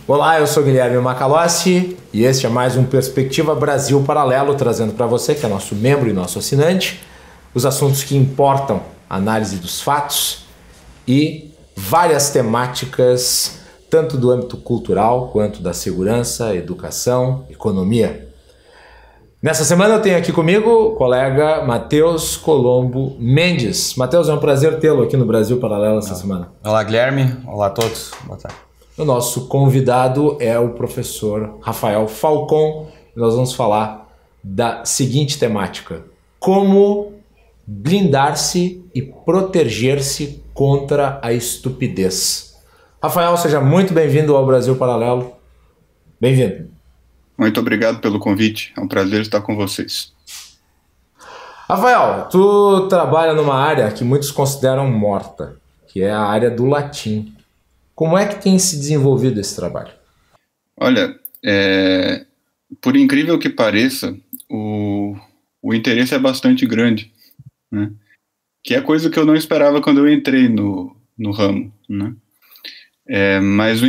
Olá, eu sou Guilherme Macalossi e este é mais um Perspectiva Brasil Paralelo, trazendo para você, que é nosso membro e nosso assinante, os assuntos que importam, análise dos fatos e várias temáticas, tanto do âmbito cultural quanto da segurança, educação, economia. Nessa semana eu tenho aqui comigo o colega Matheus Colombo Mendes. Matheus, é um prazer tê-lo aqui no Brasil Paralelo essa semana. Olá, Guilherme. Olá a todos. Boa tarde. O nosso convidado é o professor Rafael Falcon e nós vamos falar da seguinte temática: como blindar-se e proteger-se contra a estupidez. Rafael, seja muito bem-vindo ao Brasil Paralelo. Bem-vindo. Muito obrigado pelo convite, é um prazer estar com vocês. Rafael, tu trabalha numa área que muitos consideram morta, que é a área do latim. Como é que tem se desenvolvido esse trabalho? Olha, por incrível que pareça, o interesse é bastante grande, né? Que é coisa que eu não esperava quando eu entrei no ramo, né? Mas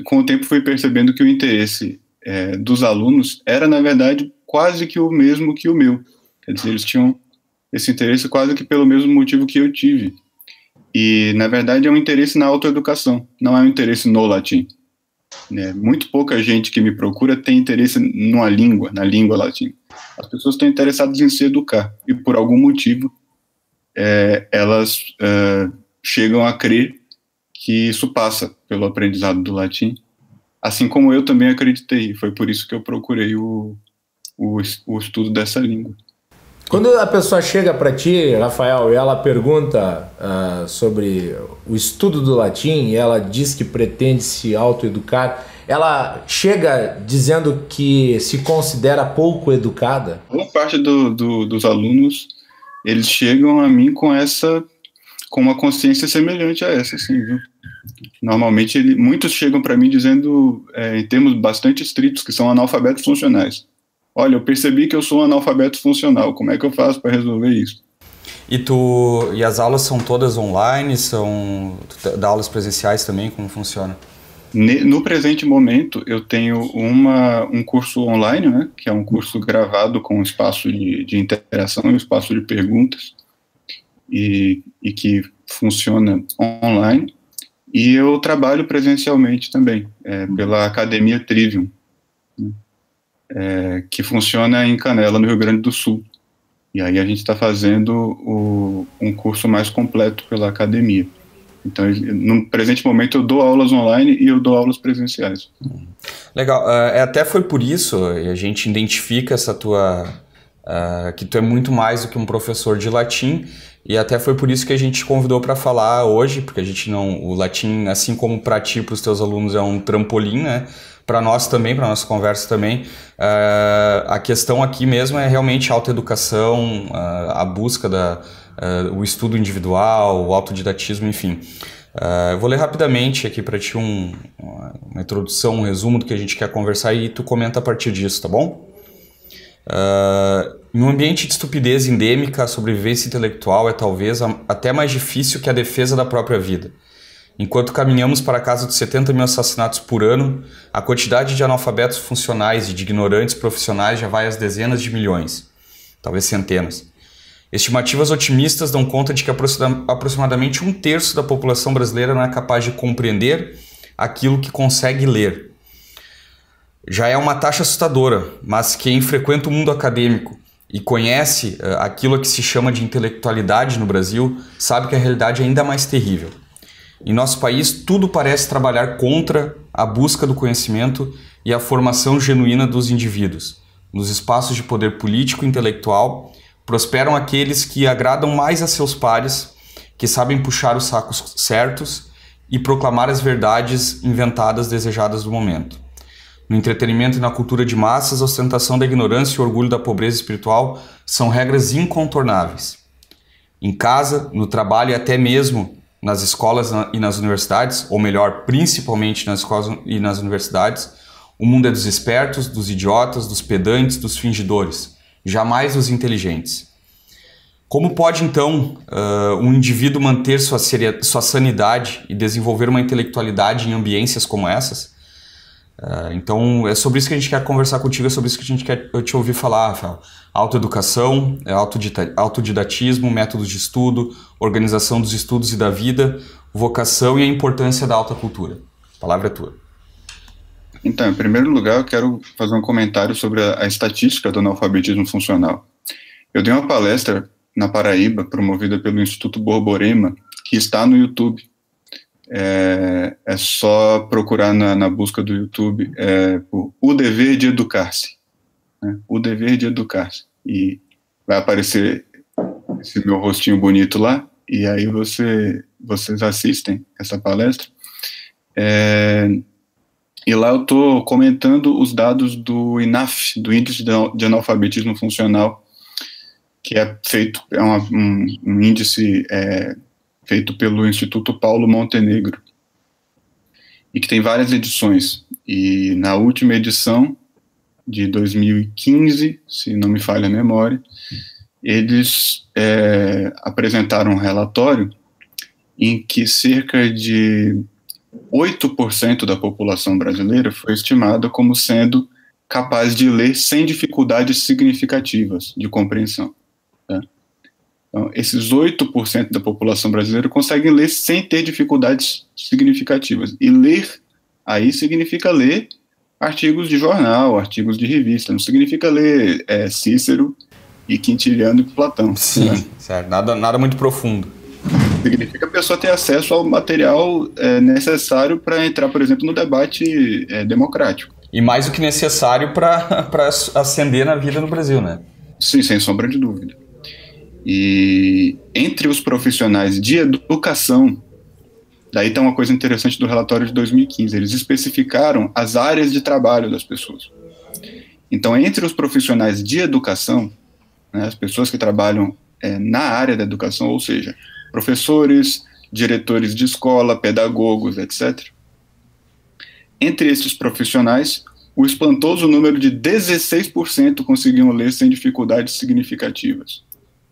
com o tempo fui percebendo que o interesse dos alunos era, na verdade, quase que o mesmo que o meu. Quer dizer, eles tinham esse interesse quase que pelo mesmo motivo que eu tive. E, na verdade, é um interesse na autoeducação, não é um interesse no latim. Muito pouca gente que me procura tem interesse na língua latim. As pessoas estão interessadas em se educar, e por algum motivo elas chegam a crer que isso passa pelo aprendizado do latim, assim como eu também acreditei, e foi por isso que eu procurei o estudo dessa língua. Quando a pessoa chega para ti, Rafael, e ela pergunta sobre o estudo do latim, e ela diz que pretende se autoeducar, ela chega dizendo que se considera pouco educada? Boa parte dos alunos, eles chegam a mim com uma consciência semelhante a essa, assim, viu? Normalmente, muitos chegam para mim dizendo, em termos bastante estritos, que são analfabetos funcionais. Olha, eu percebi que eu sou um analfabeto funcional, como é que eu faço para resolver isso? E as aulas são todas online? Tu dá aulas presenciais também? Como funciona? No presente momento, eu tenho um curso online, né, que é um curso gravado com espaço de interação e espaço de perguntas, e que funciona online. E eu trabalho presencialmente também, pela Academia Trivium, que funciona em Canela, no Rio Grande do Sul. E aí a gente está fazendo um curso mais completo pela academia. Então, no presente momento, eu dou aulas online e eu dou aulas presenciais. Legal. Até foi por isso, e a gente identifica que tu é muito mais do que um professor de latim, e até foi por isso que a gente te convidou para falar hoje, porque o latim, assim como para ti, para os teus alunos, é um trampolim, né? Para nós também, para nossa conversa também, a questão aqui mesmo é realmente a autoeducação, a busca o estudo individual, o autodidatismo, enfim. Eu vou ler rapidamente aqui para ti uma introdução, um resumo do que a gente quer conversar e tu comenta a partir disso, tá bom? Em um ambiente de estupidez endêmica, a sobrevivência intelectual é talvez até mais difícil que a defesa da própria vida. Enquanto caminhamos para a casa dos 70 mil assassinatos por ano, a quantidade de analfabetos funcionais e de ignorantes profissionais já vai às dezenas de milhões, talvez centenas. Estimativas otimistas dão conta de que aproximadamente 1/3 da população brasileira não é capaz de compreender aquilo que consegue ler. Já é uma taxa assustadora, mas quem frequenta o mundo acadêmico e conhece aquilo que se chama de intelectualidade no Brasil, sabe que a realidade é ainda mais terrível. Em nosso país, tudo parece trabalhar contra a busca do conhecimento e a formação genuína dos indivíduos. Nos espaços de poder político e intelectual, prosperam aqueles que agradam mais a seus pares, que sabem puxar os sacos certos e proclamar as verdades inventadas desejadas do momento. No entretenimento e na cultura de massas, a ostentação da ignorância e o orgulho da pobreza espiritual são regras incontornáveis. Em casa, no trabalho e até mesmo nas escolas e nas universidades, ou melhor, principalmente nas escolas e nas universidades, o mundo é dos espertos, dos idiotas, dos pedantes, dos fingidores, jamais dos inteligentes. Como pode, então, um indivíduo manter sua sanidade e desenvolver uma intelectualidade em ambiências como essas? Então, é sobre isso que a gente quer conversar contigo, é sobre isso que a gente quer te ouvir falar, Rafael. Autoeducação, autodidatismo, métodos de estudo, organização dos estudos e da vida, vocação e a importância da alta cultura. A palavra é tua. Então, em primeiro lugar, eu quero fazer um comentário sobre a estatística do analfabetismo funcional. Eu dei uma palestra na Paraíba, promovida pelo Instituto Borborema, que está no YouTube. É só procurar na busca do YouTube por O Dever de Educar-se. Né? O Dever de Educar-se. E vai aparecer esse meu rostinho bonito lá, e aí vocês assistem essa palestra. E lá eu estou comentando os dados do INAF, do Índice de Analfabetismo Funcional, que é um índice feito pelo Instituto Paulo Montenegro, e que tem várias edições. E na última edição, de 2015, se não me falha a memória, eles apresentaram um relatório em que cerca de 8% da população brasileira foi estimada como sendo capaz de ler sem dificuldades significativas de compreensão. Tá? Então, esses 8% da população brasileira conseguem ler sem ter dificuldades significativas. E ler, aí significa ler artigos de jornal, artigos de revista, não significa ler Cícero e Quintiliano e Platão. Sim, né? Certo. Nada muito profundo. Significa a pessoa ter acesso ao material necessário para entrar, por exemplo, no debate democrático. E mais do que necessário para ascender na vida no Brasil, né? Sim, sem sombra de dúvida. E entre os profissionais de educação, daí está uma coisa interessante do relatório de 2015, eles especificaram as áreas de trabalho das pessoas. Então, entre os profissionais de educação, né, as pessoas que trabalham na área da educação, ou seja, professores, diretores de escola, pedagogos, etc. Entre esses profissionais, o espantoso número de 16% conseguiam ler sem dificuldades significativas.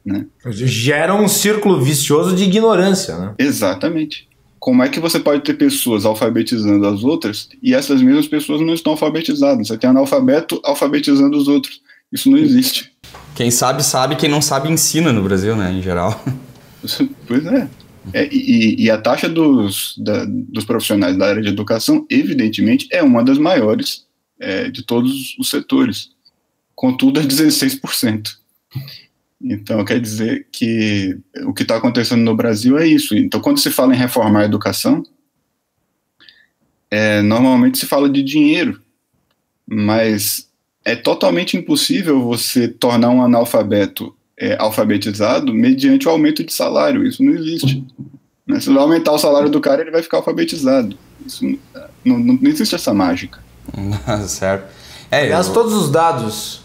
Né? Gera um círculo vicioso de ignorância, né? Exatamente. Como é que você pode ter pessoas alfabetizando as outras e essas mesmas pessoas não estão alfabetizadas? Você tem analfabeto alfabetizando os outros. Isso não existe. Quem sabe, sabe. Quem não sabe, ensina no Brasil, né, em geral. Pois é. E a taxa dos profissionais da área de educação, evidentemente, é uma das maiores de todos os setores. Contudo, é 16%. Então, quer dizer que o que está acontecendo no Brasil é isso. Então, quando se fala em reformar a educação, normalmente se fala de dinheiro, mas é totalmente impossível você tornar um analfabeto alfabetizado mediante o aumento de salário. Isso não existe. Né? Se vai aumentar o salário do cara, ele vai ficar alfabetizado. Isso, não existe essa mágica. Certo. Aliás, todos os dados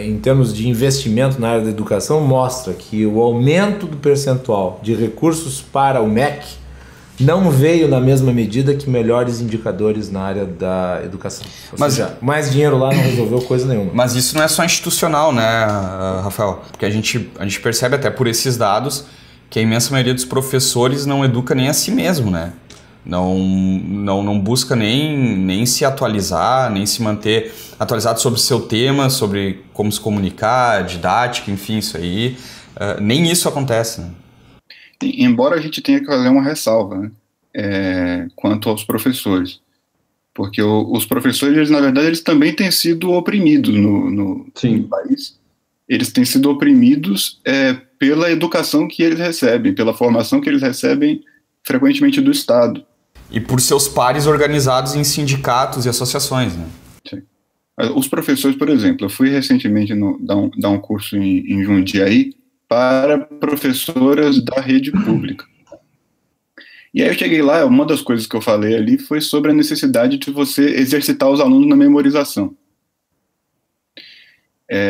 em termos de investimento na área da educação mostra que o aumento do percentual de recursos para o MEC não veio na mesma medida que melhores indicadores na área da educação. Ou seja, mais dinheiro lá não resolveu coisa nenhuma. Mas isso não é só institucional, né, Rafael? Porque a gente percebe até por esses dados que a imensa maioria dos professores não educa nem a si mesmo, né? Não busca nem se atualizar, nem se manter atualizado sobre o seu tema, sobre como se comunicar, didática, enfim, isso aí. Nem isso acontece, né? Embora a gente tenha que fazer uma ressalva, né, quanto aos professores, porque os professores, na verdade, eles também têm sido oprimidos no país. Eles têm sido oprimidos pela educação que eles recebem, pela formação que eles recebem frequentemente do Estado. E por seus pares organizados em sindicatos e associações, né? Sim. Os professores, por exemplo, eu fui recentemente dar um curso em Jundiaí para professoras da rede pública. E aí eu cheguei lá, uma das coisas que eu falei ali foi sobre a necessidade de você exercitar os alunos na memorização.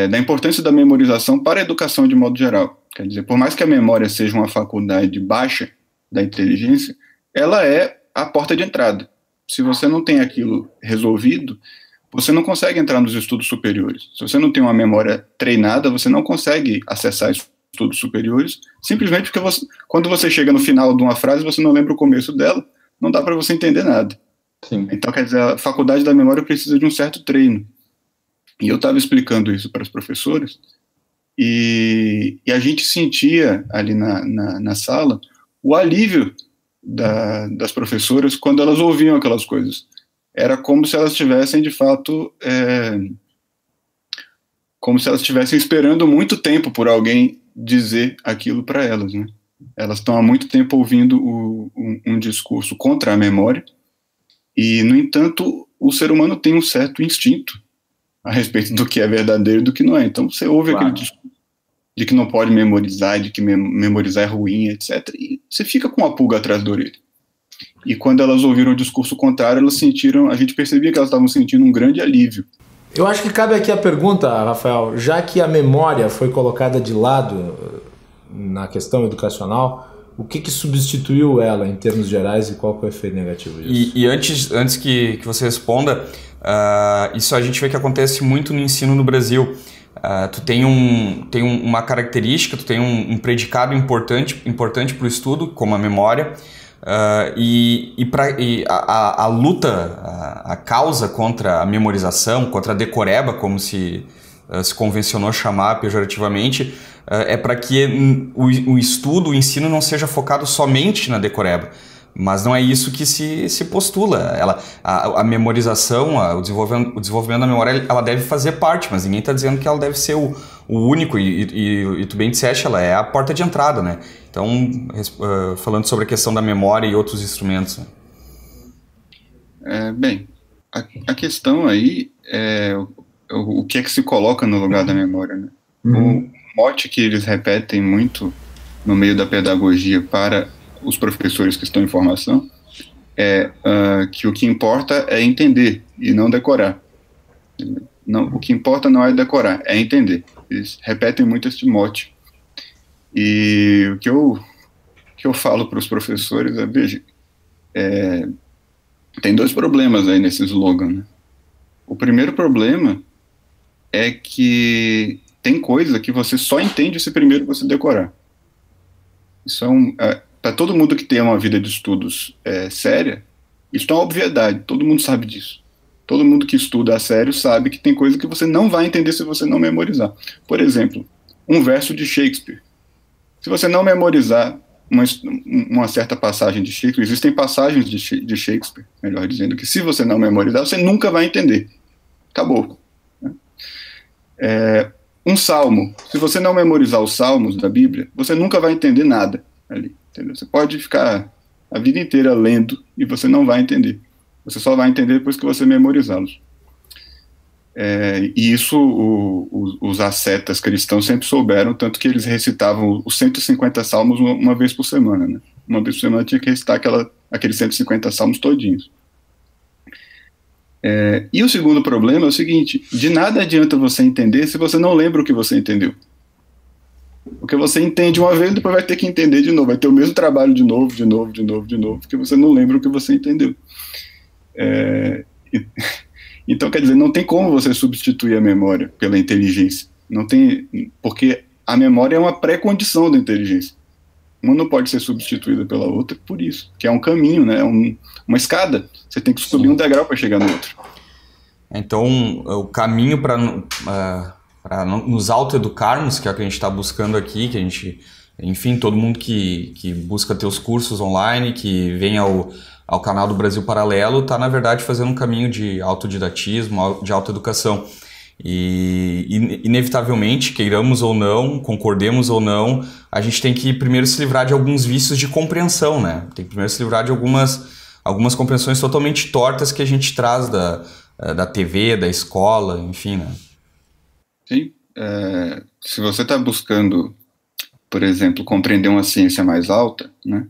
Da importância da memorização para a educação de modo geral. Quer dizer, por mais que a memória seja uma faculdade baixa da inteligência, ela é a porta de entrada. Se você não tem aquilo resolvido, você não consegue entrar nos estudos superiores. Se você não tem uma memória treinada, você não consegue acessar estudos superiores, simplesmente porque quando você chega no final de uma frase, você não lembra o começo dela, não dá para você entender nada. Sim. Então, quer dizer, a faculdade da memória precisa de um certo treino. E eu estava explicando isso para os professores, e a gente sentia ali na sala o alívio das professoras quando elas ouviam aquelas coisas. Era como se elas estivessem, de fato, como se elas estivessem esperando muito tempo por alguém dizer aquilo para elas, né? Elas estão há muito tempo ouvindo um discurso contra a memória, e, no entanto, o ser humano tem um certo instinto a respeito do que é verdadeiro e do que não é. Então, você ouve aquele discurso de que não pode memorizar, de que memorizar é ruim, etc., e você fica com a pulga atrás da orelha. E quando elas ouviram o discurso contrário, elas sentiram, a gente percebia que elas estavam sentindo um grande alívio. Eu acho que cabe aqui a pergunta, Rafael, já que a memória foi colocada de lado na questão educacional, o que substituiu ela em termos gerais e qual que é o efeito negativo disso? E antes que você responda, isso a gente vê que acontece muito no ensino no Brasil. Tu tem uma característica, tu tem um predicado importante para o estudo, como a memória, a luta, a causa contra a memorização, contra a decoreba, como se convencionou chamar pejorativamente, é para que o estudo, o ensino não seja focado somente na decoreba. Mas não é isso que se postula. A memorização, o desenvolvimento da memória, ela deve fazer parte, mas ninguém está dizendo que ela deve ser o único, e tu bem disseste, ela é a porta de entrada, né? Então, falando sobre a questão da memória e outros instrumentos. Bem, a questão aí é o que é que se coloca no lugar da memória, né? O mote que eles repetem muito no meio da pedagogia para os professores que estão em formação é que o que importa é entender e não decorar. Não, o que importa não é decorar, é entender. Eles repetem muito este mote. E o que eu falo para os professores é, veja, tem dois problemas aí nesse slogan, né? O primeiro problema é que tem coisa que você só entende se primeiro você decorar. Isso para todo mundo que tem uma vida de estudos séria, isso é uma obviedade, todo mundo sabe disso. Todo mundo que estuda a sério sabe que tem coisa que você não vai entender se você não memorizar. Por exemplo, um verso de Shakespeare. Se você não memorizar uma certa passagem de Shakespeare, existem passagens de Shakespeare, melhor dizendo, que se você não memorizar, você nunca vai entender. Acabou. Um salmo, se você não memorizar os salmos da Bíblia, você nunca vai entender nada ali. Entendeu? Você pode ficar a vida inteira lendo e você não vai entender. Você só vai entender depois que você memorizá-los. E isso os ascetas cristãos sempre souberam, tanto que eles recitavam os 150 salmos uma vez por semana, né? Uma vez por semana tinha que recitar aqueles 150 salmos todinhos. E o segundo problema é o seguinte: de nada adianta você entender se você não lembra o que você entendeu. Porque você entende uma vez e depois vai ter que entender de novo, vai ter o mesmo trabalho de novo, porque você não lembra o que você entendeu. Então, quer dizer, não tem como você substituir a memória pela inteligência. Não tem, porque a memória é uma pré-condição da inteligência. Uma não pode ser substituída pela outra por isso, que é um caminho, né? Uma escada. Você tem que subir um degrau para chegar no outro. Então, o caminho para nos autoeducarmos, que é o que a gente está buscando aqui, que a gente, enfim, todo mundo que busca ter os cursos online, que vem ao canal do Brasil Paralelo, está, na verdade, fazendo um caminho de autodidatismo, de autoeducação. E, inevitavelmente, queiramos ou não, concordemos ou não, a gente tem que primeiro se livrar de alguns vícios de compreensão, né? Tem que primeiro se livrar de algumas compreensões totalmente tortas que a gente traz da TV, da escola, enfim, né? Sim. Se você está buscando, por exemplo, compreender uma ciência mais alta, né?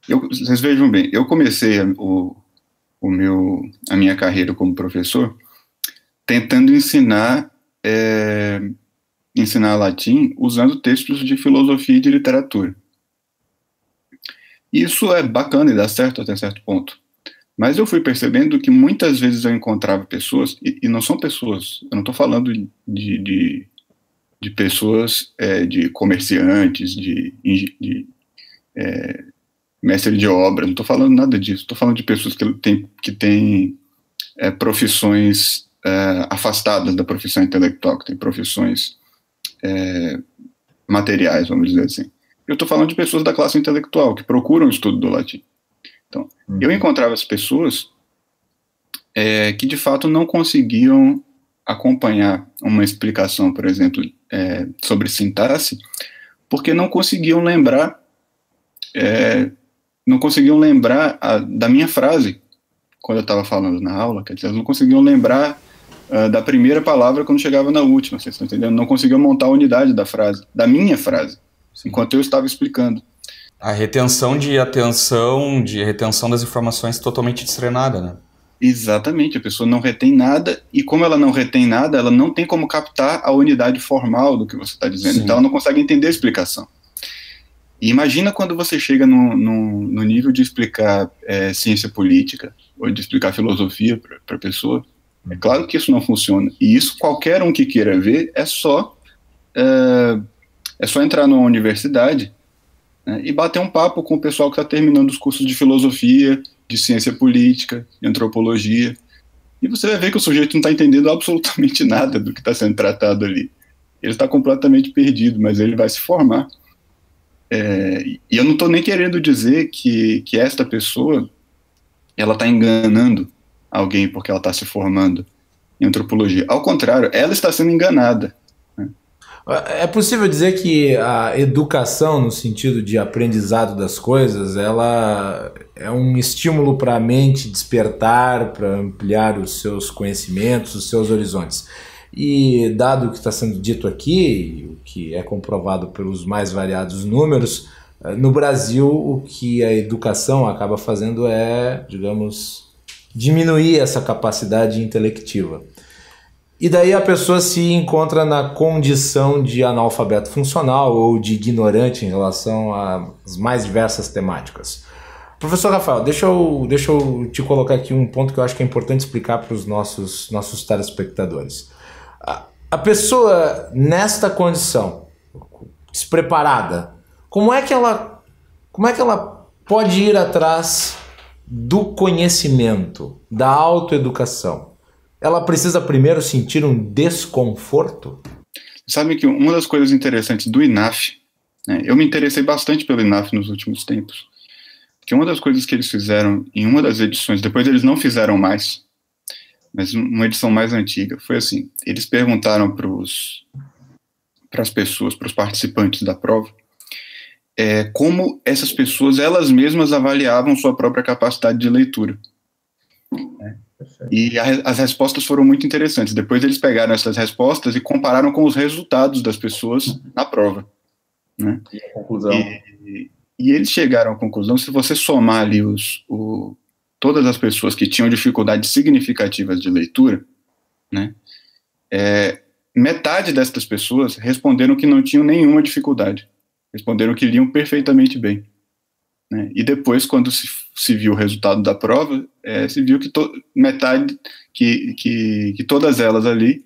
Vocês vejam bem, eu comecei a minha carreira como professor tentando ensinar latim usando textos de filosofia e de literatura. Isso é bacana e dá certo até certo ponto. Mas eu fui percebendo que muitas vezes eu encontrava pessoas, e não são pessoas, eu não estou falando de pessoas, de comerciantes, mestre de obra, não estou falando nada disso, estou falando de pessoas que têm profissões afastadas da profissão intelectual, que têm profissões materiais, vamos dizer assim. Eu estou falando de pessoas da classe intelectual, que procuram o estudo do latim. Então, eu encontrava as pessoas que de fato não conseguiam acompanhar uma explicação, por exemplo, sobre sintaxe, porque não conseguiam lembrar da minha frase quando eu estava falando na aula, quer dizer, eles não conseguiam lembrar da primeira palavra quando chegava na última, vocês estão entendendo? Não conseguiam montar a unidade da frase, da minha frase, enquanto eu estava explicando. A retenção de atenção, de retenção das informações totalmente desfrenada, né? Exatamente, a pessoa não retém nada, e como ela não retém nada, ela não tem como captar a unidade formal do que você está dizendo, então ela não consegue entender a explicação. E imagina quando você chega no nível de explicar ciência política, ou de explicar filosofia para a pessoa. É claro que isso não funciona, e isso qualquer um que queira ver é só entrar numa universidade, né, e bater um papo com o pessoal que está terminando os cursos de filosofia, de ciência política, de antropologia, e você vai ver que o sujeito não está entendendo absolutamente nada do que está sendo tratado ali. Ele está completamente perdido, mas ele vai se formar. E eu não estou nem querendo dizer que esta pessoa ela está enganando alguém porque ela está se formando em antropologia. Ao contrário, ela está sendo enganada. É possível dizer que a educação, no sentido de aprendizado das coisas, ela é um estímulo para a mente despertar, para ampliar os seus conhecimentos, os seus horizontes. E dado o que está sendo dito aqui, o que é comprovado pelos mais variados números, no Brasil o que a educação acaba fazendo é, digamos, diminuir essa capacidade intelectiva. E daí a pessoa se encontra na condição de analfabeto funcional ou de ignorante em relação às mais diversas temáticas. Professor Rafael, deixa eu te colocar aqui um ponto que eu acho que é importante explicar para os nossos telespectadores. A pessoa nesta condição, despreparada, como é que ela pode ir atrás do conhecimento, da autoeducação? Ela precisa primeiro sentir um desconforto? Sabe que uma das coisas interessantes do INAF, né, eu me interessei bastante pelo INAF nos últimos tempos, que uma das coisas que eles fizeram em uma das edições, depois eles não fizeram mais, mas uma edição mais antiga, foi assim, eles perguntaram para as pessoas, para os participantes da prova, como essas pessoas, elas mesmas avaliavam sua própria capacidade de leitura. E as respostas foram muito interessantes. Depois eles pegaram essas respostas e compararam com os resultados das pessoas na prova. Né? E a conclusão? E eles chegaram à conclusão, se você somar ali todas as pessoas que tinham dificuldades significativas de leitura, né, metade destas pessoas responderam que não tinham nenhuma dificuldade. Responderam que liam perfeitamente bem. Né? E depois, quando se viu o resultado da prova, se viu que metade, que todas elas ali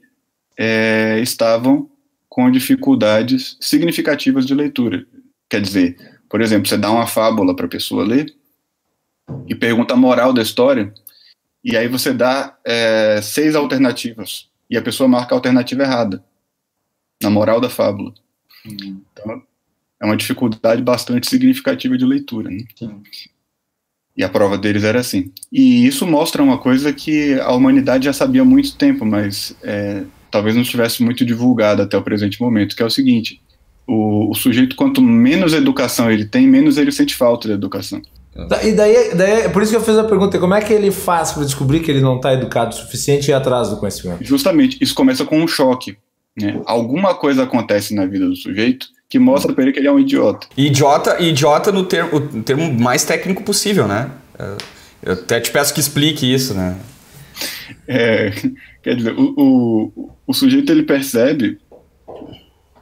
estavam com dificuldades significativas de leitura. Quer dizer, por exemplo, você dá uma fábula para a pessoa ler e pergunta a moral da história, e aí você dá 6 alternativas, e a pessoa marca a alternativa errada, na moral da fábula. Então, é uma dificuldade bastante significativa de leitura. Né? Sim. E a prova deles era assim. E isso mostra uma coisa que a humanidade já sabia há muito tempo, mas talvez não estivesse muito divulgada até o presente momento, que é o seguinte: o sujeito, quanto menos educação ele tem, menos ele sente falta de educação. E daí, por isso que eu fiz a pergunta, como é que ele faz para descobrir que ele não está educado o suficiente e ir atrás do conhecimento? Justamente, isso começa com um choque. Né? Alguma coisa acontece na vida do sujeito que mostra para ele que ele é um idiota. Idiota no termo mais técnico possível, né? Eu até te peço que explique isso, né? Quer dizer, o sujeito, ele percebe...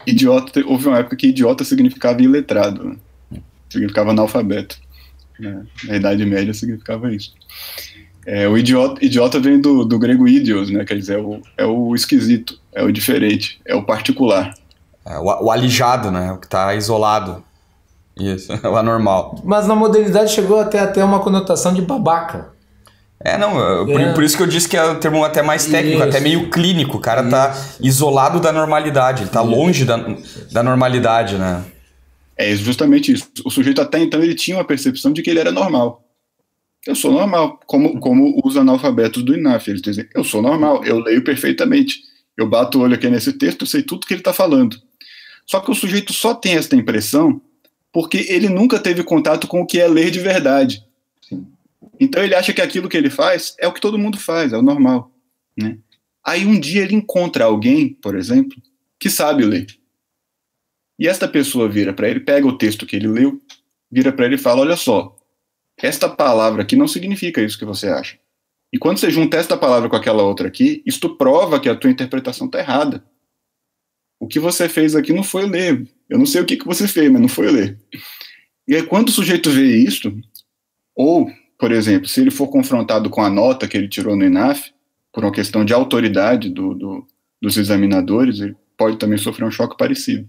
Idiota, houve uma época que idiota significava iletrado, né? Significava analfabeto. Na Idade Média significava isso. O idiota vem do grego idios, né? Quer dizer, é o esquisito, é o diferente, é o particular. O alijado, né? O que está isolado. Isso, o anormal. Mas na modernidade chegou até a ter uma conotação de babaca. Por isso que eu disse que é um termo até mais técnico, até meio clínico. O cara tá isolado da normalidade, ele tá longe da normalidade, né? É justamente isso. O sujeito até então ele tinha uma percepção de que ele era normal. Eu sou normal, como os analfabetos do INAF. Eles dizem, eu sou normal, eu leio perfeitamente. Eu bato o olho aqui nesse texto, eu sei tudo que ele está falando. Só que o sujeito só tem essa impressão porque ele nunca teve contato com o que é ler de verdade. Sim. Então ele acha que aquilo que ele faz é o que todo mundo faz, é o normal, né? Aí um dia ele encontra alguém, por exemplo, que sabe ler. E esta pessoa vira para ele, pega o texto que ele leu, vira para ele e fala, olha só, esta palavra aqui não significa isso que você acha. E quando você junta esta palavra com aquela outra aqui, isto prova que a tua interpretação está errada. O que você fez aqui não foi ler. Eu não sei o que você fez, mas não foi ler. E aí quando o sujeito vê isso, ou, por exemplo, se ele for confrontado com a nota que ele tirou no INAF, por uma questão de autoridade dos examinadores, ele pode também sofrer um choque parecido.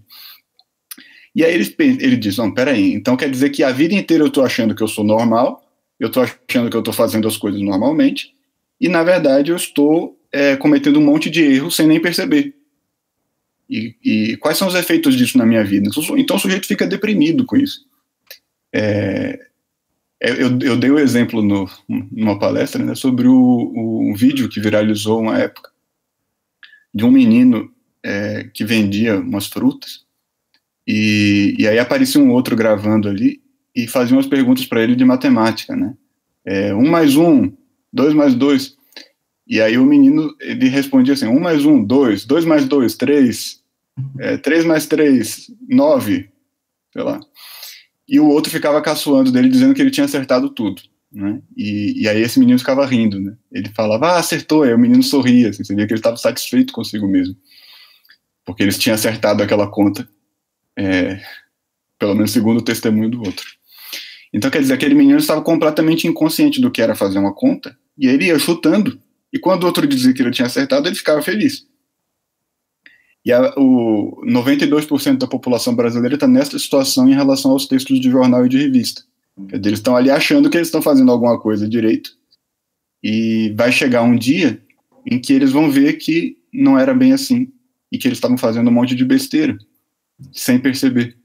E aí ele diz, não, peraí, então quer dizer que a vida inteira eu estou achando que eu sou normal, eu estou achando que eu estou fazendo as coisas normalmente, e na verdade eu estou cometendo um monte de erros sem nem perceber. E quais são os efeitos disso na minha vida? Então o sujeito fica deprimido com isso. Eu dei o exemplo numa palestra, né, sobre um vídeo que viralizou uma época de um menino que vendia umas frutas e aí aparecia um outro gravando ali e fazia umas perguntas para ele de matemática, né? 1 mais 1, 2 mais 2. E aí o menino, ele respondia assim, 1 mais 1, 2, 2 mais 2, 3, 3 mais 3, 9, sei lá. E o outro ficava caçoando dele, dizendo que ele tinha acertado tudo, né? E aí esse menino ficava rindo, né? Ele falava, acertou, aí o menino sorria, assim, você via que ele estava satisfeito consigo mesmo, porque eles tinham acertado aquela conta, pelo menos segundo o testemunho do outro. Então, quer dizer, aquele menino estava completamente inconsciente do que era fazer uma conta, e ele ia chutando, e quando o outro dizia que ele tinha acertado, ele ficava feliz. E o 92% da população brasileira está nessa situação em relação aos textos de jornal e de revista. Quer dizer, eles estão ali achando que eles estão fazendo alguma coisa direito, e vai chegar um dia em que eles vão ver que não era bem assim, e que eles estavam fazendo um monte de besteira, sem perceber.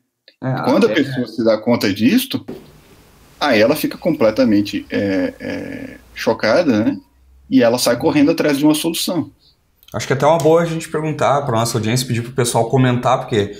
Quando a pessoa se dá conta disto, aí ela fica completamente chocada, né? E ela sai correndo atrás de uma solução. Acho que até é uma boa a gente perguntar para a nossa audiência, pedir para o pessoal comentar, porque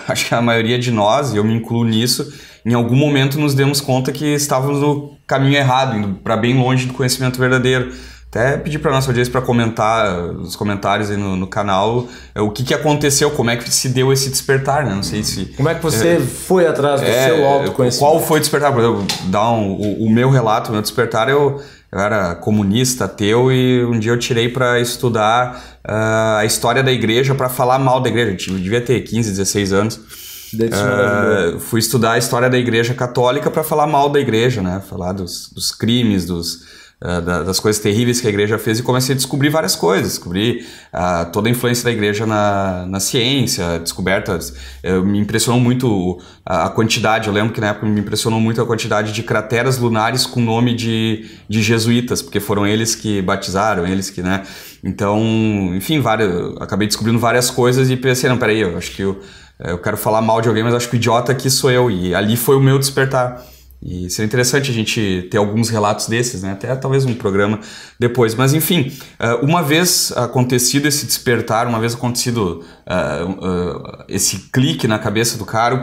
acho que a maioria de nós, e eu me incluo nisso, em algum momento nos demos conta que estávamos no caminho errado, indo para bem longe do conhecimento verdadeiro. Até pedir para a nossa audiência para comentar nos comentários aí no canal o que aconteceu, como é que se deu esse despertar, né? Não sei se... Como é que você foi atrás do seu autoconhecimento? Qual foi o despertar? Por exemplo, dar o meu relato, o meu despertar, eu era comunista, ateu, e um dia eu tirei para estudar a história da igreja, para falar mal da igreja. Eu devia ter 15, 16 anos. Fui estudar a história da igreja católica para falar mal da igreja, né? Falar dos crimes, das coisas terríveis que a igreja fez, e comecei a descobrir várias coisas. Descobri toda a influência da igreja na ciência, descobertas. Me impressionou muito a quantidade, eu lembro que na época me impressionou muito a quantidade de crateras lunares com nome de jesuítas, porque foram eles que batizaram, eles que, né? Então, enfim, acabei descobrindo várias coisas e pensei, não, peraí, eu acho que eu quero falar mal de alguém, mas acho que o idiota aqui sou eu, e ali foi o meu despertar. E seria interessante a gente ter alguns relatos desses, né? Até talvez um programa depois. Mas enfim, uma vez acontecido esse despertar, uma vez acontecido esse clique na cabeça do cara,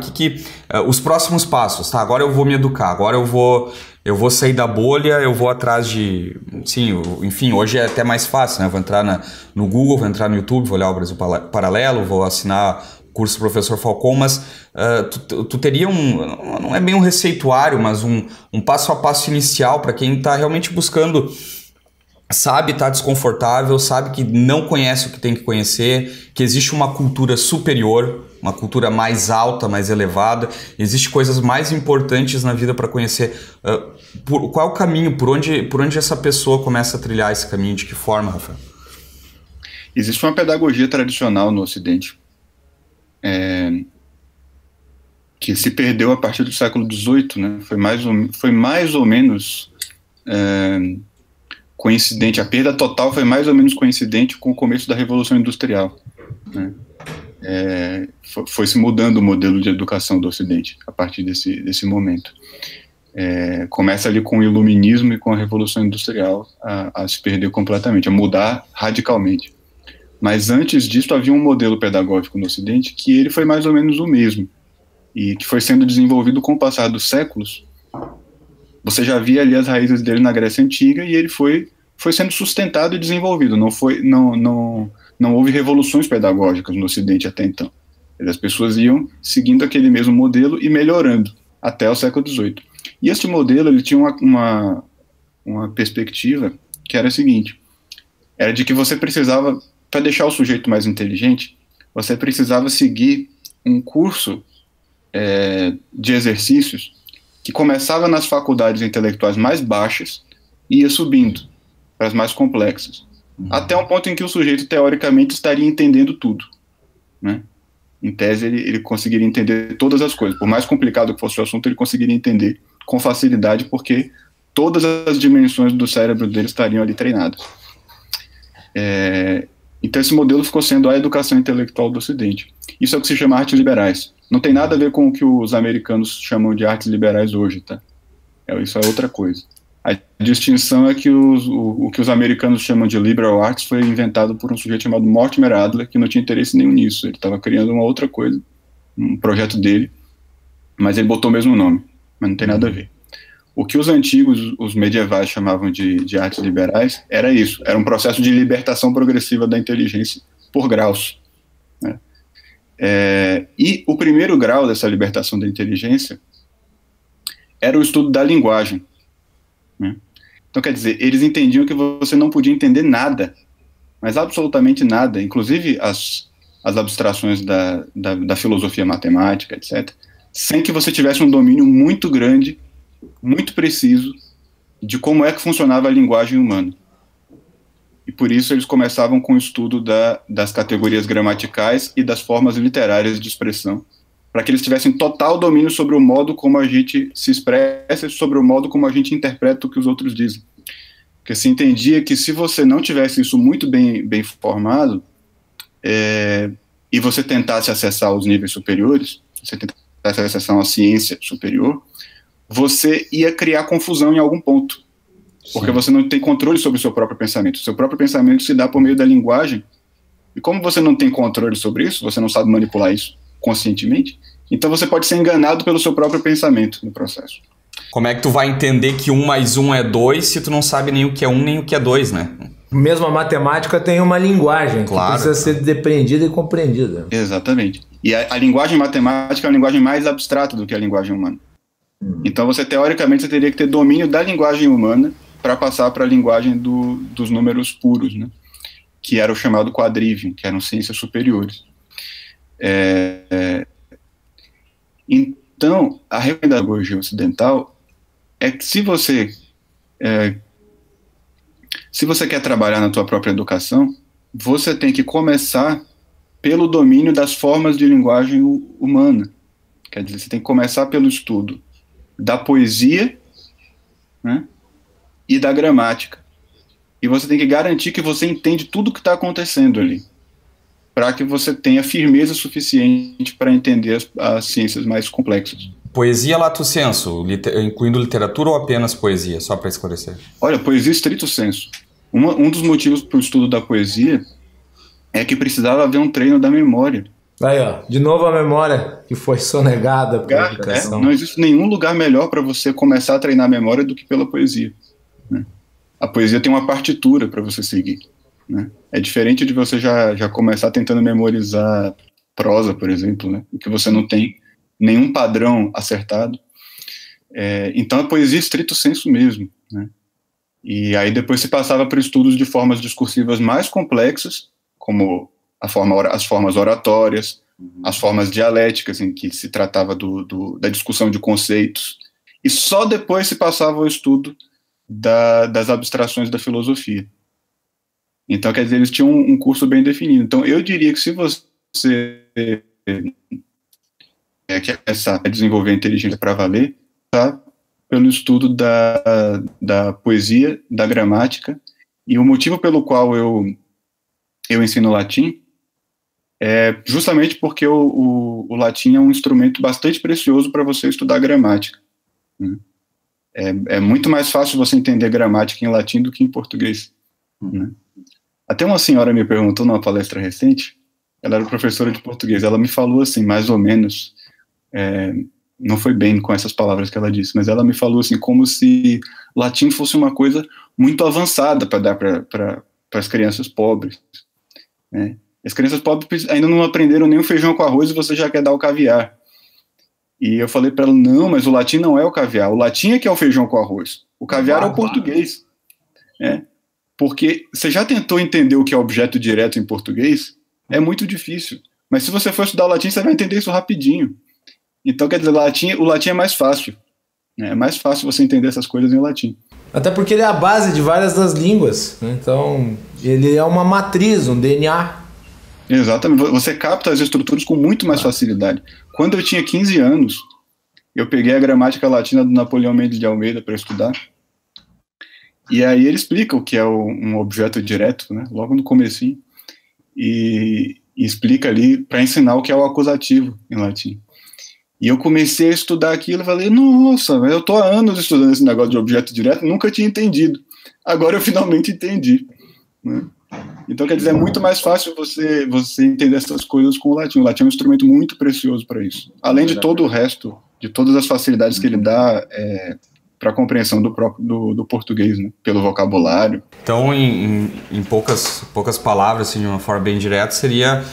os próximos passos, tá? Agora eu vou me educar, agora eu vou sair da bolha, eu vou atrás de... Sim, enfim, hoje é até mais fácil, né? Eu vou entrar no Google, vou entrar no YouTube, vou olhar o Brasil Paralelo, vou assinar curso Professor Falcon, mas tu teria não é bem um receituário, mas um passo a passo inicial para quem está realmente buscando, sabe, está desconfortável, sabe que não conhece o que tem que conhecer, que existe uma cultura superior, uma cultura mais alta, mais elevada, existe coisas mais importantes na vida para conhecer. Qual é o caminho, por onde essa pessoa começa a trilhar esse caminho, de que forma, Rafael? Existe uma pedagogia tradicional no Ocidente, que se perdeu a partir do século XVIII, né? Foi mais ou menos coincidente, a perda total foi mais ou menos coincidente com o começo da Revolução Industrial, né? Foi se mudando o modelo de educação do Ocidente a partir desse momento. Começa ali com o Iluminismo e com a Revolução Industrial a se perder completamente, a mudar radicalmente. Mas antes disso havia um modelo pedagógico no Ocidente que ele foi mais ou menos o mesmo, e que foi sendo desenvolvido com o passar dos séculos. Você já via ali as raízes dele na Grécia Antiga, e ele foi sendo sustentado e desenvolvido. Não houve revoluções pedagógicas no Ocidente até então. As pessoas iam seguindo aquele mesmo modelo e melhorando até o século XVIII. E este modelo ele tinha uma perspectiva que era a seguinte: era de que você precisava, para deixar o sujeito mais inteligente, você precisava seguir um curso de exercícios que começava nas faculdades intelectuais mais baixas e ia subindo para as mais complexas, até um ponto em que o sujeito, teoricamente, estaria entendendo tudo, né? Em tese, ele conseguiria entender todas as coisas. Por mais complicado que fosse o assunto, ele conseguiria entender com facilidade, porque todas as dimensões do cérebro dele estariam ali treinadas. Então, esse modelo ficou sendo a educação intelectual do Ocidente. Isso é o que se chama artes liberais. Não tem nada a ver com o que os americanos chamam de artes liberais hoje, tá? Isso é outra coisa. A distinção é que o que os americanos chamam de liberal arts foi inventado por um sujeito chamado Mortimer Adler, que não tinha interesse nenhum nisso. Ele estava criando uma outra coisa, um projeto dele, mas ele botou o mesmo nome, mas não tem nada a ver. O que os antigos, os medievais, chamavam de artes liberais era isso, era um processo de libertação progressiva da inteligência por graus, né? E o primeiro grau dessa libertação da inteligência era o estudo da linguagem, né? Então, quer dizer, eles entendiam que você não podia entender nada, mas absolutamente nada, inclusive as abstrações da filosofia matemática, etc., sem que você tivesse um domínio muito grande, muito preciso, de como é que funcionava a linguagem humana. E por isso eles começavam com o estudo das categorias gramaticais e das formas literárias de expressão, para que eles tivessem total domínio sobre o modo como a gente se expressa, sobre o modo como a gente interpreta o que os outros dizem. Porque se entendia que se você não tivesse isso muito bem formado, e você tentasse acessar os níveis superiores, você tentasse acessar uma ciência superior, você ia criar confusão em algum ponto, porque você não tem controle sobre o seu próprio pensamento. O seu próprio pensamento se dá por meio da linguagem, e como você não tem controle sobre isso, você não sabe manipular isso conscientemente, então você pode ser enganado pelo seu próprio pensamento no processo. Como é que tu vai entender que 1 mais 1 é 2 se tu não sabe nem o que é 1 nem o que é 2, né? Mesmo a matemática tem uma linguagem, claro, que precisa ser depreendida e compreendida. Exatamente. E a linguagem matemática é uma linguagem mais abstrata do que a linguagem humana. Então teoricamente, você teria que ter domínio da linguagem humana para passar para a linguagem dos números puros, né? Que era o chamado quadrivium, que eram ciências superiores. Então, a pedagogia ocidental é que se você quer trabalhar na tua própria educação, você tem que começar pelo domínio das formas de linguagem humana. Quer dizer, você tem que começar pelo estudo da poesia, né, e da gramática. E você tem que garantir que você entende tudo o que está acontecendo ali, para que você tenha firmeza suficiente para entender as ciências mais complexas. Poesia lato sensu, incluindo literatura ou apenas poesia, só para esclarecer? Olha, poesia stricto sensu. Um dos motivos para o estudo da poesia é que precisava haver um treino da memória. Aí, ó, de novo a memória que foi sonegada pela educação. Não existe nenhum lugar melhor para você começar a treinar a memória do que pela poesia, né? A poesia tem uma partitura para você seguir, né? É diferente de você já começar tentando memorizar prosa, por exemplo, né? Em que você não tem nenhum padrão acertado. Então a poesia é estrito sensu mesmo, né? E aí depois se passava para estudos de formas discursivas mais complexas, como as formas oratórias, as formas dialéticas, em que se tratava da discussão de conceitos, e só depois se passava ao estudo das abstrações da filosofia. Então, quer dizer, eles tinham um curso bem definido. Então, eu diria que se você quer começar a desenvolver a inteligência para valer, tá? Pelo estudo da poesia, da gramática, e o motivo pelo qual eu ensino latim é justamente porque o latim é um instrumento bastante precioso para você estudar gramática, né? É muito mais fácil você entender gramática em latim do que em português, né? Até uma senhora me perguntou numa palestra recente, ela era professora de português, ela me falou assim, mais ou menos, não foi bem com essas palavras que ela disse, mas ela me falou assim, como se latim fosse uma coisa muito avançada para dar para as crianças pobres, né? As crianças pobres ainda não aprenderam nem o feijão com arroz e você já quer dar o caviar. E eu falei para ela, não, mas o latim não é o caviar, o latim é que é o feijão com arroz, o caviar é o português, né? Porque você já tentou entender o que é objeto direto em português? É muito difícil. Mas se você for estudar o latim, você vai entender isso rapidinho. Então, quer dizer, o latim é mais fácil, né? É mais fácil você entender essas coisas em latim. Até porque ele é a base de várias das línguas, né? Então, ele é uma matriz, um DNA. Exatamente. Você capta as estruturas com muito mais facilidade. Quando eu tinha 15 anos, eu peguei a gramática latina do Napoleão Mendes de Almeida para estudar. E aí ele explica o que é um objeto direto, né? Logo no comecinho. E explica ali para ensinar o que é o acusativo em latim. E eu comecei a estudar aquilo e falei, nossa, eu estou há anos estudando esse negócio de objeto direto, nunca tinha entendido. Agora eu finalmente entendi, né? Então, quer dizer, é muito mais fácil você entender essas coisas com o latim. O latim é um instrumento muito precioso para isso. Além de todo o resto, de todas as facilidades que ele dá para a compreensão do português, né? Pelo vocabulário. Então, em poucas palavras, assim, de uma forma bem direta, seria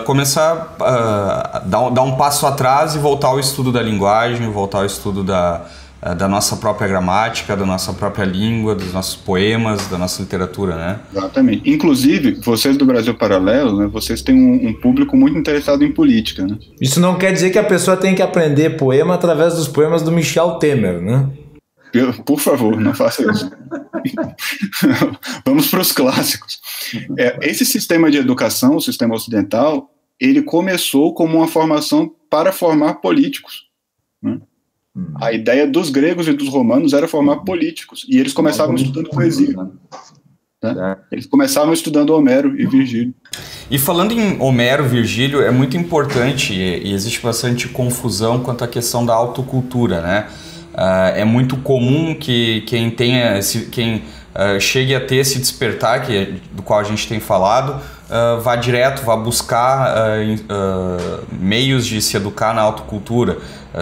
começar a dar um passo atrás e voltar ao estudo da linguagem, voltar ao estudo da nossa própria gramática, da nossa própria língua, dos nossos poemas, da nossa literatura, né? Exatamente. Inclusive, vocês do Brasil Paralelo, né, vocês têm um público muito interessado em política, né? Isso não quer dizer que a pessoa tem que aprender poema através dos poemas do Michel Temer, né? Por favor, não faça isso. Vamos para os clássicos. Esse sistema de educação, o sistema ocidental, ele começou como uma formação para formar políticos, né? A ideia dos gregos e dos romanos era formar políticos, e eles começavam estudando poesia, né? Eles começavam estudando Homero e Virgílio. E falando em Homero, Virgílio, é muito importante, e existe bastante confusão quanto à questão da autocultura, né? É muito comum que quem chegue a ter esse despertar, do qual a gente tem falado, vá direto, vá buscar meios de se educar na autocultura,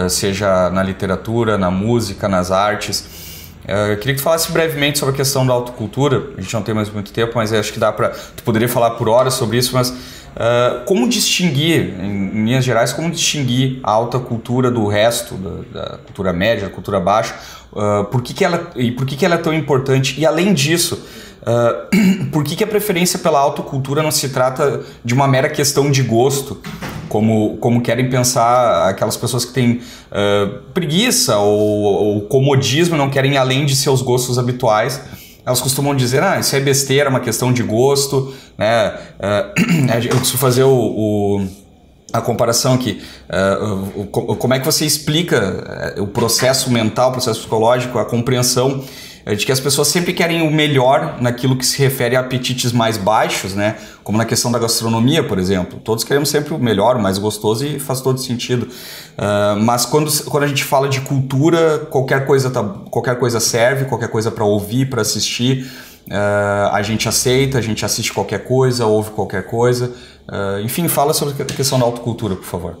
seja na literatura, na música, nas artes. Eu queria que tu falasse brevemente sobre a questão da autocultura. A gente não tem mais muito tempo, mas acho que tu poderia falar por horas sobre isso, mas como distinguir, em linhas gerais, como distinguir a alta cultura do resto, da cultura média, da cultura baixa? Por que ela é tão importante? E além disso, por que a preferência pela autocultura não se trata de uma mera questão de gosto, como querem pensar aquelas pessoas que têm preguiça ou comodismo, não querem ir além de seus gostos habituais? Elas costumam dizer, isso é besteira, é uma questão de gosto, né? Eu costumo fazer a comparação aqui. Como é que você explica o processo mental, o processo psicológico, a compreensão de que as pessoas sempre querem o melhor naquilo que se refere a apetites mais baixos, né? Como na questão da gastronomia, por exemplo. Todos queremos sempre o melhor, o mais gostoso, e faz todo sentido. Mas quando a gente fala de cultura, qualquer coisa serve, qualquer coisa para ouvir, para assistir. A gente aceita, a gente assiste qualquer coisa, ouve qualquer coisa. Enfim, fala sobre a questão da autocultura, por favor.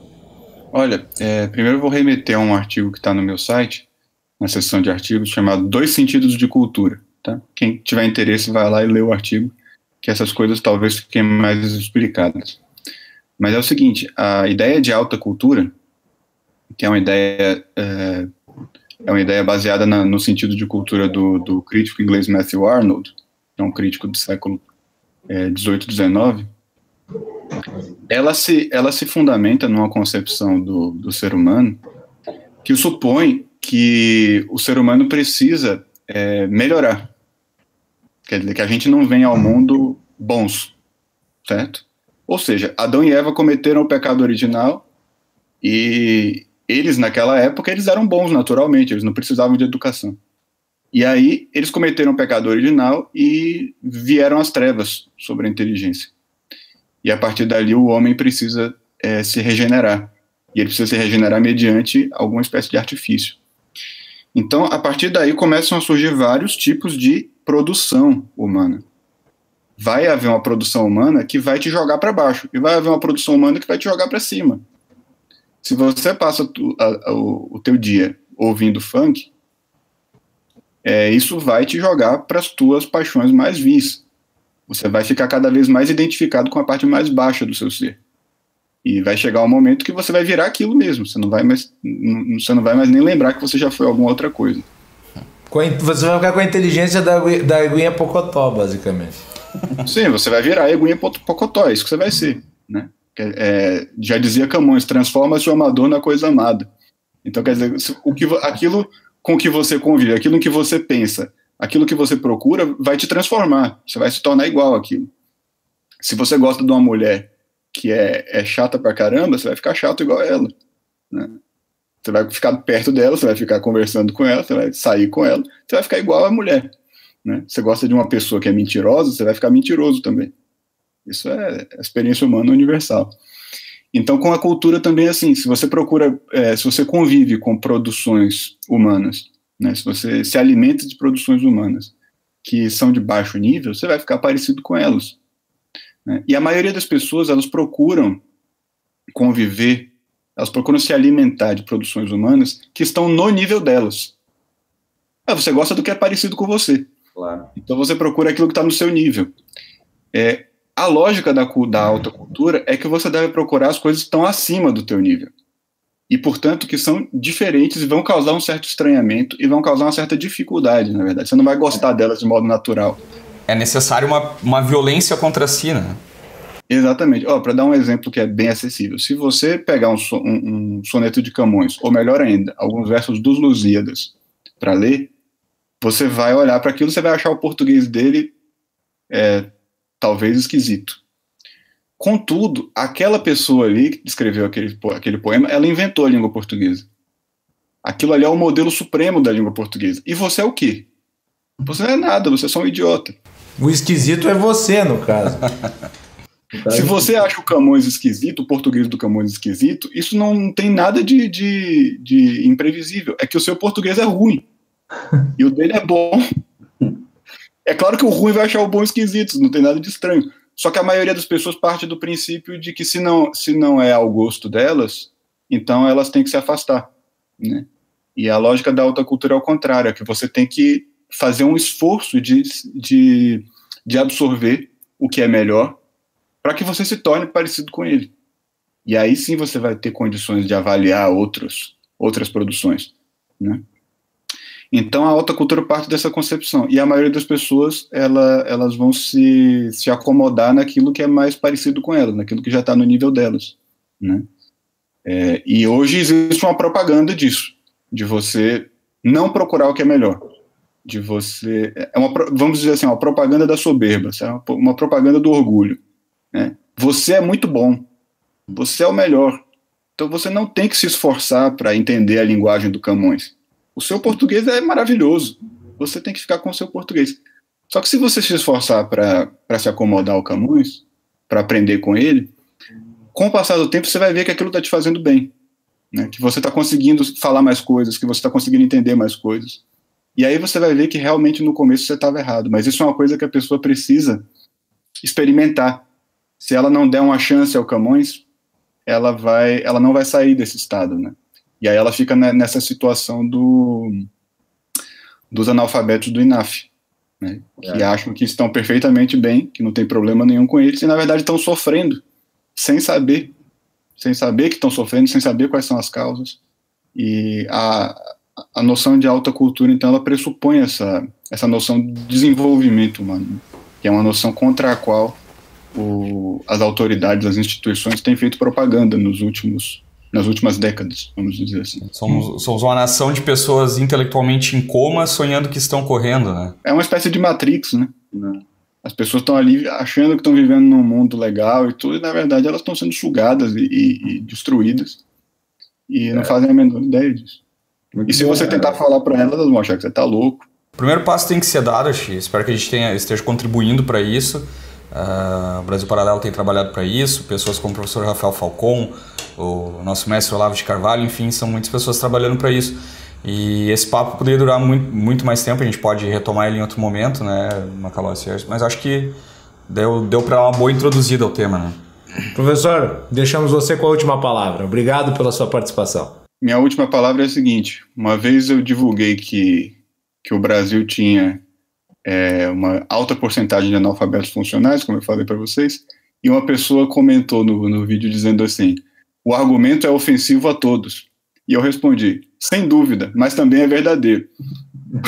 Olha, primeiro eu vou remeter a um artigo que está no meu site, na seção de artigos, chamado Dois Sentidos de Cultura, tá? Quem tiver interesse vai lá e lê o artigo, que essas coisas talvez fiquem mais explicadas. Mas é o seguinte, a ideia de alta cultura, que é uma ideia baseada no sentido de cultura do crítico inglês Matthew Arnold, que é um crítico do século XVIII, XIX, ela se fundamenta numa concepção do ser humano que supõe que o ser humano precisa melhorar. Quer dizer, que a gente não vem ao mundo bons, certo? Ou seja, Adão e Eva cometeram o pecado original E eles, naquela época, eles eram bons naturalmente, eles não precisavam de educação. E aí, eles cometeram o pecado original e vieram as trevas sobre a inteligência. E a partir dali, o homem precisa se regenerar. E ele precisa se regenerar mediante alguma espécie de artifício. Então, a partir daí, começam a surgir vários tipos de produção humana. Vai haver uma produção humana que vai te jogar para baixo, e vai haver uma produção humana que vai te jogar para cima. Se você passa o teu dia ouvindo funk, isso vai te jogar para as tuas paixões mais vis. Você vai ficar cada vez mais identificado com a parte mais baixa do seu ser. E vai chegar um momento que você vai virar aquilo mesmo. Você não vai mais nem lembrar que você já foi alguma outra coisa. Você vai ficar com a inteligência da Eguinha Pocotó, basicamente. Sim, você vai virar a Eguinha Pocotó, é isso que você vai ser, né? Já dizia Camões, transforma-se o amador na coisa amada. Então, quer dizer, aquilo com que você convive, aquilo que você pensa, aquilo que você procura, vai te transformar. Você vai se tornar igual àquilo. Se você gosta de uma mulher que é chata pra caramba, você vai ficar chato igual a ela, né? Você vai ficar perto dela, você vai ficar conversando com ela, você vai sair com ela, você vai ficar igual a mulher, né? Você gosta de uma pessoa que é mentirosa, você vai ficar mentiroso também. Isso é a experiência humana universal. Então, com a cultura também é assim, se você se você convive com produções humanas, né, se você se alimenta de produções humanas que são de baixo nível, você vai ficar parecido com elas, né? E a maioria das pessoas, elas procuram conviver, elas procuram se alimentar de produções humanas que estão no nível delas. Você gosta do que é parecido com você. Claro. Então você procura aquilo que está no seu nível. A lógica da alta cultura é que você deve procurar as coisas que estão acima do teu nível. E, portanto, que são diferentes e vão causar um certo estranhamento e vão causar uma certa dificuldade, na verdade. Você não vai gostar delas de modo natural. É necessário uma violência contra si, né? Exatamente. Para dar um exemplo que é bem acessível, se você pegar um soneto de Camões, ou melhor ainda, alguns versos dos Lusíadas, para ler, você vai olhar para aquilo e você vai achar o português dele talvez esquisito. Contudo, aquela pessoa ali que escreveu aquele poema, ela inventou a língua portuguesa. Aquilo ali é o modelo supremo da língua portuguesa. E você é o quê? Você não é nada, você é só um idiota. O esquisito é você, no caso. Se você acha o Camões esquisito, o português do Camões esquisito, isso não tem nada de imprevisível. É que o seu português é ruim. E o dele é bom. É claro que o ruim vai achar o bom esquisito, não tem nada de estranho. Só que a maioria das pessoas parte do princípio de que se não é ao gosto delas, então elas têm que se afastar, né? E a lógica da alta cultura é o contrário, é que você tem que fazer um esforço de absorver o que é melhor para que você se torne parecido com ele. E aí sim você vai ter condições de avaliar outras produções, né? Então a alta cultura parte dessa concepção, e a maioria das pessoas elas vão se acomodar naquilo que é mais parecido com elas, naquilo que já está no nível delas, né? E hoje existe uma propaganda disso, de você não procurar o que é melhor, de você, vamos dizer assim, uma propaganda da soberba, sabe? Uma propaganda do orgulho, né? Você é muito bom, você é o melhor, então você não tem que se esforçar para entender a linguagem do Camões. O seu português é maravilhoso. Você tem que ficar com o seu português. Só que se você se esforçar para se acomodar ao Camões, para aprender com ele, com o passar do tempo você vai ver que aquilo está te fazendo bem, né? Que você está conseguindo falar mais coisas, que você está conseguindo entender mais coisas. E aí você vai ver que realmente no começo você estava errado. Mas isso é uma coisa que a pessoa precisa experimentar. Se ela não der uma chance ao Camões, ela não vai sair desse estado, né? E aí ela fica nessa situação dos analfabetos do INAF, né, que acham que estão perfeitamente bem, que não tem problema nenhum com eles, e na verdade estão sofrendo, sem saber que estão sofrendo, sem saber quais são as causas. E a noção de alta cultura, então, ela pressupõe essa noção de desenvolvimento humano, que é uma noção contra a qual as autoridades, as instituições têm feito propaganda nas últimas décadas, vamos dizer assim. Somos uma nação de pessoas intelectualmente em coma, sonhando que estão correndo, né? É uma espécie de Matrix, né? As pessoas estão ali achando que estão vivendo num mundo legal e tudo, e na verdade elas estão sendo sugadas e destruídas. e não fazem a menor ideia disso. E se você tentar falar para elas vão achar que você tá louco. O primeiro passo tem que ser dado, espero que a gente esteja contribuindo para isso. O Brasil Paralelo tem trabalhado para isso, pessoas como o professor Rafael Falcon, o nosso mestre Olavo de Carvalho, enfim, são muitas pessoas trabalhando para isso. E esse papo poderia durar muito mais tempo, a gente pode retomar ele em outro momento, né, Macalossi? Mas acho que deu para dar uma boa introduzida ao tema, né? Professor, deixamos você com a última palavra. Obrigado pela sua participação. Minha última palavra é a seguinte: uma vez eu divulguei que o Brasil tinha uma alta porcentagem de analfabetos funcionais, como eu falei para vocês, e uma pessoa comentou no vídeo dizendo assim: o argumento é ofensivo a todos. E eu respondi: sem dúvida, mas também é verdadeiro.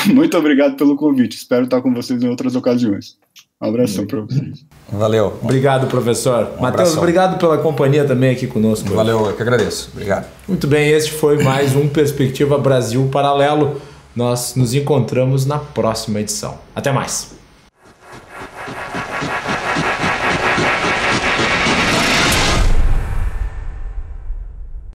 Muito obrigado pelo convite, espero estar com vocês em outras ocasiões. Um abração para vocês. Valeu. Obrigado, professor. Matheus, obrigado pela companhia também aqui conosco. Valeu, eu que agradeço. Obrigado. Muito bem, este foi mais um Perspectiva Brasil Paralelo. Nós nos encontramos na próxima edição. Até mais.